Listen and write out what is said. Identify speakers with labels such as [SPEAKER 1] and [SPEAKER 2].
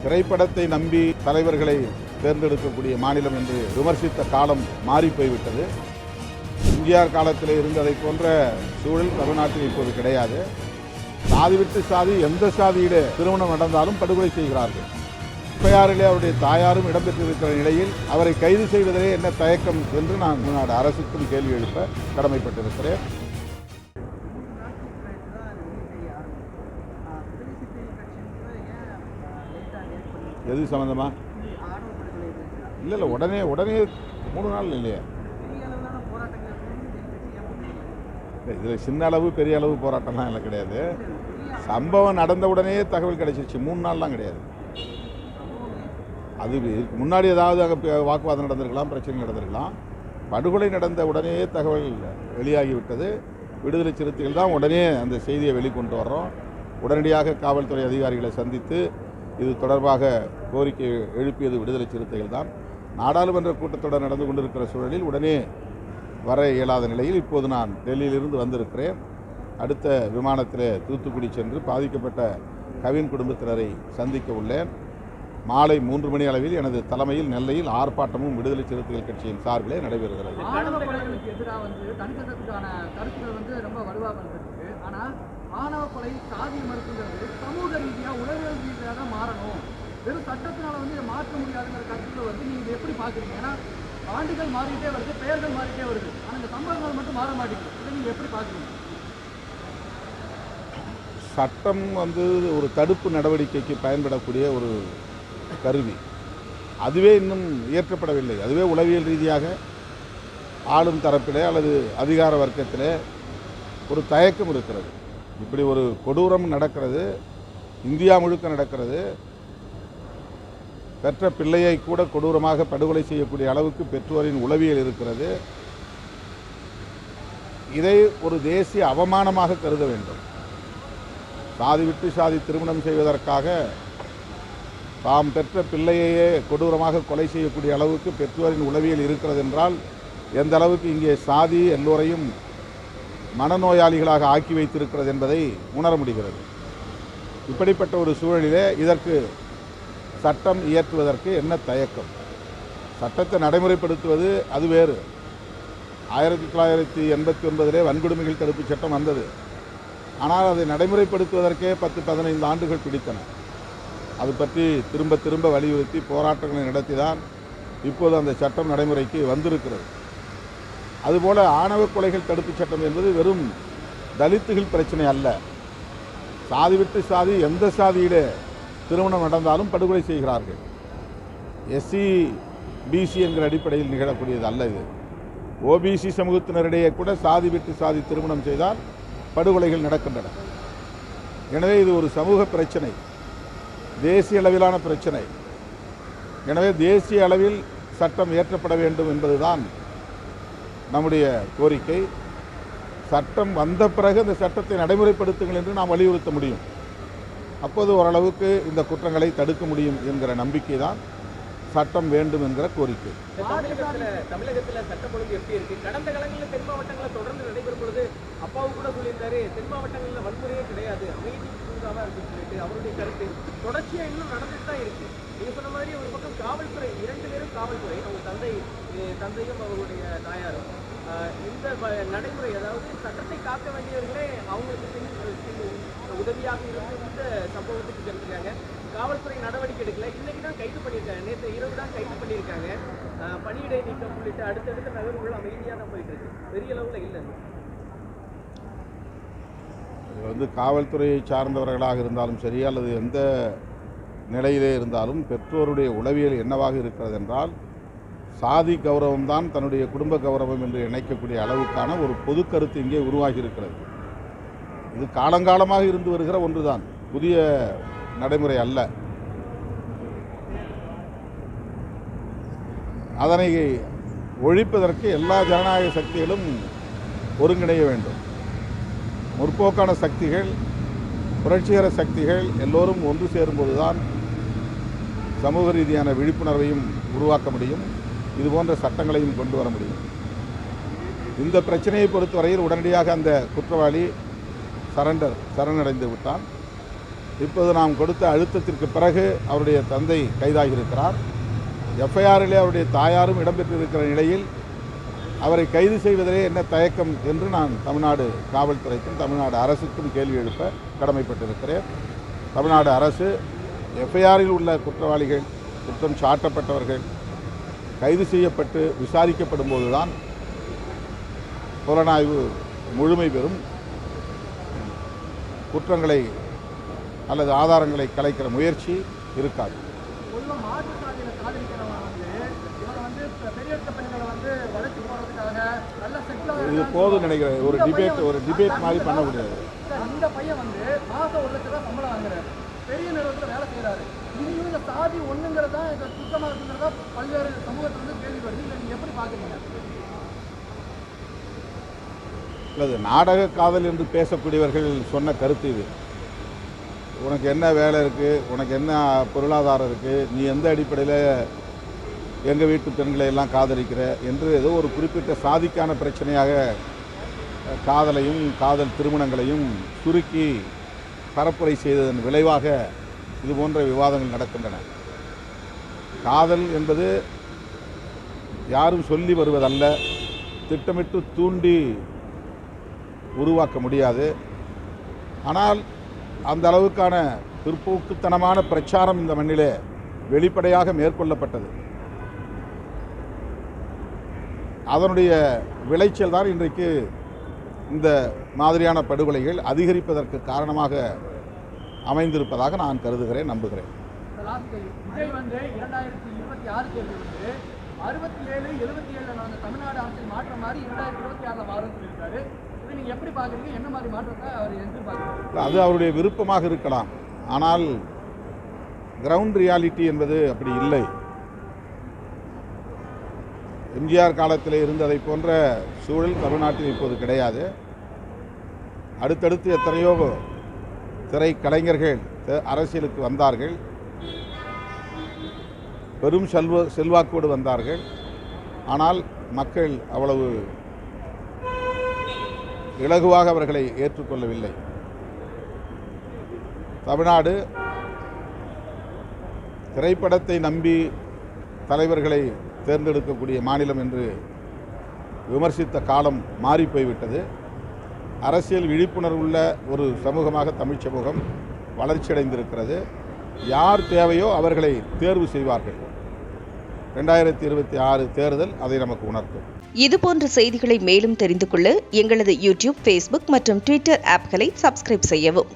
[SPEAKER 1] திரைப்படத்தை நம்பி தலைவர்களை தேர்ந்தெடுக்கக்கூடிய மாநிலம் என்று விமர்சித்த காலம் மாறி போய்விட்டது. எம்ஜிஆர் காலத்தில் இருந்ததை போன்ற சூழல் தமிழ்நாட்டில் இப்போது கிடையாது. சாதி விட்டு சாதி, எந்த சாதியிட திருமணம் நடந்தாலும் படுகொலை செய்கிறார்கள். பெயாரிலே அவருடைய தாயாரும் இடம்பெற்றிருக்கிற நிலையில் அவரை கைது செய்வதிலே என்ன தயக்கம் என்று நான் முன்னாடி அரசுக்கும் கேள்வி எழுப்ப கடமைப்பட்டிருக்கிறேன். எது சம்பந்தமா? இல்லை உடனே 3 நாள் இல்லையா? இதில் சின்ன அளவு பெரிய அளவு போராட்டம்லாம் இல்லை, கிடையாது. சம்பவம் நடந்த உடனே தகவல் கிடைச்சிருச்சு. 3 நாள்லாம் கிடையாது. அது முன்னாடி ஏதாவது அங்கே வாக்குவாதம் நடந்திருக்கலாம், பிரச்சனை நடந்திருக்கலாம். படுகொலை நடந்த உடனே தகவல் வெளியாகிவிட்டது. விடுதலை சிறுத்தைகள் தான் உடனே அந்த செய்தியை வெளிக்கொண்டு வர்றோம். உடனடியாக காவல்துறை அதிகாரிகளை சந்தித்து இது தொடர்பாக கோரிக்கை எழுப்பியது விடுதலை சிறுத்தைகள் தான். நாடாளுமன்ற கூட்டத்தொடர் நடந்து கொண்டிருக்கிற சூழலில் உடனே வர இயலாத நிலையில் இப்போது நான் டெல்லியிலிருந்து வந்திருக்கிறேன். அடுத்த விமானத்தில் தூத்துக்குடி சென்று பாதிக்கப்பட்ட கவின் குடும்பத்தினரை சந்திக்க உள்ளேன். மாலை 3 மணி அளவில் எனது தலைமையில் நெல்லையில் ஆர்ப்பாட்டமும் விடுதலை சிறுத்தைகள் கட்சியின் சார்பிலே நடைபெறுகிறது.
[SPEAKER 2] ஆணவ கொலை சாதி மறுப்புங்கிறது சமூக ரீதியாக உளவியல் ரீதியாக மாறணும். வெறும் சட்டத்தினால இதை மாற்ற முடியாதுங்கிற கருத்துல நீங்கள் எப்படி பார்க்குறீங்க? ஏன்னா ஆண்டுகள் மாறிக்கிட்டே வருது, பெயர்கள் மாறிக்கிட்டே வருது, ஆனால் இந்த சம்பவங்கள் மட்டும் மாற மாட்டேங்குது. இதை நீங்கள் எப்படி பார்க்குறீங்க?
[SPEAKER 1] சட்டம் ஒரு தடுப்பு நடவடிக்கைக்கு பயன்படக்கூடிய ஒரு கருவி. அதுவே இன்னும் இயற்றப்படவில்லை. அதுவே உளவியல் ரீதியாக ஆளும் தரப்பிலே அல்லது அதிகார வர்க்கத்திலே ஒரு தயக்கம் இருக்கிறது. இப்படி ஒரு கொடூரம் நடக்கிறது, இந்தியா முழுக்க நடக்கிறது. பெற்ற பிள்ளையை கூட கொடூரமாக படுகொலை செய்யக்கூடிய அளவுக்கு பெற்றோரின் உளவியல் இருக்கிறது. இதை ஒரு தேசிய அவமானமாக கருத வேண்டும். சாதி விட்டு சாதி திருமணம் செய்வதற்காக தாம் பெற்ற பிள்ளையையே கொடூரமாக கொலை செய்யக்கூடிய அளவுக்கு பெற்றோரின் உளவியல் இருக்கிறது என்றால் எந்த அளவுக்கு இங்கே சாதி எல்லோரையும் மனநோயாளிகளாக ஆக்கி வைத்திருக்கிறது என்பதை உணர முடிகிறது. இப்படிப்பட்ட ஒரு சூழலிலே இதற்கு சட்டம் இயற்றுவதற்கு என்ன தயக்கம்? சட்டத்தை நடைமுறைப்படுத்துவது அது வேறு. 1989 வன்கொடுமைகள் தடுப்பு சட்டம் வந்தது. ஆனால் அதை நடைமுறைப்படுத்துவதற்கே 10-15 ஆண்டுகள் பிடித்தன. அது பற்றி திரும்ப திரும்ப வலியுறுத்தி போராட்டங்களை நடத்தி தான் இப்போது அந்த சட்டம் நடைமுறைக்கு வந்திருக்கிறது. அதுபோல ஆணவ கொலைகள் தடுப்பு சட்டம் என்பது வெறும் தலித்துகள் பிரச்சனை அல்ல. சாதி விட்டு சாதி, எந்த சாதியிட திருமணம் நடந்தாலும் படுகொலை செய்கிறார்கள். எஸ்சி பிசி என்கிற அடிப்படையில் நிகழக்கூடியது அல்ல இது. ஓபிசி சமூகத்தினரிடையே கூட சாதி விட்டு சாதி திருமணம் செய்தால் படுகொலைகள் நடக்கின்றன. எனவே இது ஒரு சமூக பிரச்சனை, தேசிய அளவிலான பிரச்சனை. எனவே தேசிய அளவில் சட்டம் இயற்றப்பட வேண்டும் என்பதுதான் நம்முடைய கோரிக்கை. சட்டம் வந்த பிறகு இந்த சட்டத்தை நடைமுறைப்படுத்துங்கள் என்று நாம் வலியுறுத்த முடியும். அப்போது ஓரளவுக்கு இந்த குற்றங்களை தடுக்க முடியும் என்கிற நம்பிக்கை தான் சட்டம் வேண்டும் என்கிற கோரிக்கை.
[SPEAKER 3] தமிழகத்தில் சட்டம் ஒழுங்கு எப்படி இருக்கு? கடந்த காலங்களில் தென் மாவட்டங்களில் தொடர்ந்து நடைபெறும் பொழுது அப்பாவும் கூட சொல்லியிருந்தாரு, தென் மாவட்டங்களில் வன்முறையே கிடையாது, அமைதி சூழ்நிலை இருக்குன்னு சொல்லிட்டு அவருடைய கருத்து தொடர்ச்சியா இன்னும் நடந்துட்டு தான் இருக்கு. நீங்க சொன்ன மாதிரி ஒரு பக்கம் காவல்துறை, 2 பேரும் காவல்துறை, அவங்க தந்தையும் அவருடைய தாயாரும் இந்த நடைமுறை, அதாவது சட்டத்தை காக்க வேண்டியவர்களே அவங்களுக்கு உதவியாக இருந்து இந்த சம்பவத்துக்கு செலுத்துறாங்க. காவல்துறை நடவடிக்கை எடுக்கல. இன்னைக்கு தான் கைது பண்ணியிருக்காங்க, நேற்று இரவு தான் கைது பண்ணியிருக்காங்க. பணியிடை நீக்கம் உள்ளிட்ட அடுத்தடுத்த நகர்வுகள் அமைதியாக தான் போயிட்டு இருக்கு, பெரிய அளவில் இல்லை.
[SPEAKER 1] இது காவல்துறையை சார்ந்தவர்களாக இருந்தாலும் சரி, அல்லது எந்த நிலையிலே இருந்தாலும் பெற்றோருடைய உளவியல் என்னவாக இருக்கிறது என்றால் சாதி கௌரவம் தான் தன்னுடைய குடும்ப கௌரவம் என்று நினைக்கக்கூடிய அளவுக்கான ஒரு பொது கருத்து இங்கே உருவாகி இருக்கிறது. இது காலங்காலமாக இருந்து வருகிற ஒன்றுதான், புதிய நடைமுறை அல்ல. அதனை ஒழிப்பதற்கு எல்லா ஜனநாயக சக்திகளும் ஒருங்கிணைய வேண்டும். முற்போக்கான சக்திகள், புரட்சிகர சக்திகள் எல்லோரும் ஒன்று சேரும்போதுதான் சமூக ரீதியான விழிப்புணர்வையும் உருவாக்க முடியும், இதுபோன்ற சட்டங்களையும் கொண்டு வர முடியும். இந்த பிரச்சனையை பொறுத்தவரையில் உடனடியாக அந்த குற்றவாளி சரணடைந்து விட்டான். இப்போது நாம் கொடுத்த அழுத்தத்திற்கு பிறகு அவருடைய தந்தை கைதாகியிருக்கிறார். எஃப்ஐஆரிலே அவருடைய தாயாரும் இடம்பெற்றிருக்கிற நிலையில் அவரை கைது செய்வதிலே என்ன தயக்கம் என்று நான் தமிழ்நாடு காவல்துறைக்கும் தமிழ்நாடு அரசுக்கும் கேள்வி எழுப்ப கடமைப்பட்டிருக்கிறேன். தமிழ்நாடு அரசு எஃப்ஐஆரில் உள்ள குற்றவாளிகள், குற்றம் சாட்டப்பட்டவர்கள் கைது செய்யப்பட்டு விசாரிக்கப்படும் போதுதான் புலனாய்வு முழுமை பெறும். குற்றங்களை அல்லது ஆதாரங்களை கலைக்கிற முயற்சி இருக்காது.
[SPEAKER 2] பொதுவாக மாற்று சாதியில் காதலிக்கிறவங்க வந்து பெரியெடுத்த பெண்களை வந்து வளர்ச்சி போகிறதுக்காக நல்ல செட்டில்
[SPEAKER 1] இது போதும் நினைக்கிறேன். ஒரு டிபேட் மாதிரி பண்ண முடியாது.
[SPEAKER 2] இந்த பையன் வந்து மாதம் 1 லட்சம் ரூபா சம்பளம் வாங்குறாரு, பெரிய நிறுவனத்தில் வேலை செய்கிறாரு. இனியும் இந்த சாதி ஒன்றுங்கிறது தான் இந்த குற்றமாக இருக்குங்கிறதா பல்வேறு சமூகத்தில் வந்து கேள்வி வருது. இல்லை நீங்கள் எப்படி பார்க்குறீங்க?
[SPEAKER 1] அல்லது நாடக காதல் என்று பேசக்கூடியவர்கள் சொன்ன கருத்து இது. உனக்கு என்ன வேலை இருக்குது, உனக்கு என்ன பொருளாதாரம் இருக்குது, நீ எந்த அடிப்படையில் எங்கள் வீட்டு பெண்களை எல்லாம் காதலிக்கிற என்று ஏதோ ஒரு குறிப்பிட்ட சாதிக்கான பிரச்சனையாக காதலையும் காதல் திருமணங்களையும் சுருக்கி பரப்புரை செய்ததன் விளைவாக இது போன்ற விவாதங்கள் நடக்கின்றன. காதல் என்பது யாரும் சொல்லி வருவதல்ல, திட்டமிட்டு தூண்டி உருவாக்க முடியாது. ஆனால் அந்த அளவுக்கான பிற்போக்குத்தனமான பிரச்சாரம் இந்த மண்ணிலே வெளிப்படையாக மேற்கொள்ளப்பட்டது. அதனுடைய விளைச்சல் தான் இன்றைக்கு இந்த மாதிரியான படுகொலைகள் அதிகரிப்பதற்கு காரணமாக அமைந்திருப்பதாக நான் கருதுகிறேன், நம்புகிறேன்.
[SPEAKER 2] விஜய் வந்து 2026 தேர்தல் வந்து 67, 77 நாங்கள் தமிழ்நாடு அரசியல் மாற்றம் மாதிரி 2026 மாறும் சொல்லியிருக்காரு. இதை நீங்கள் எப்படி பார்க்குறீங்க? என்ன மாதிரி மாற்றத்தை அவர் எதிர்பார்க்குறாரு?
[SPEAKER 1] அது அவருடைய விருப்பமாக இருக்கலாம். ஆனால் கிரவுண்ட் ரியாலிட்டி என்பது அப்படி இல்லை. எம்ஜிஆர் காலத்தில் இருந்ததை போன்ற சூழல் தமிழ்நாட்டில் இப்போது கிடையாது. அடுத்தடுத்து எத்தனையோ திரைக்கலைஞர்கள் அரசியலுக்கு வந்தார்கள், பெரும் செல்வாக்கோடு வந்தார்கள். ஆனால் மக்கள் அவ்வளவு இலகுவாக அவர்களை ஏற்றுக்கொள்ளவில்லை. தமிழ்நாடு திரைப்படத்தை நம்பி தலைவர்களை தேர்ந்தெடுக்கக்கூடிய மாநிலம் என்று விமர்சித்த காலம் மாறி போய்விட்டது. அரசியல் விழிப்புணர்வுள்ள ஒரு சமூகமாக தமிழ் சமூகம் வளர்ச்சியடைந்திருக்கிறது. யார் தேவையோ அவர்களை தேர்வு செய்வார்கள். 2026 தேர்தல் அதை நமக்கு உணர்த்தும்.
[SPEAKER 4] இதுபோன்ற செய்திகளை மேலும் தெரிந்து கொள்ள எங்களது யூடியூப், ஃபேஸ்புக் மற்றும் ட்விட்டர் ஆப்களை சப்ஸ்கிரைப் செய்யவும்.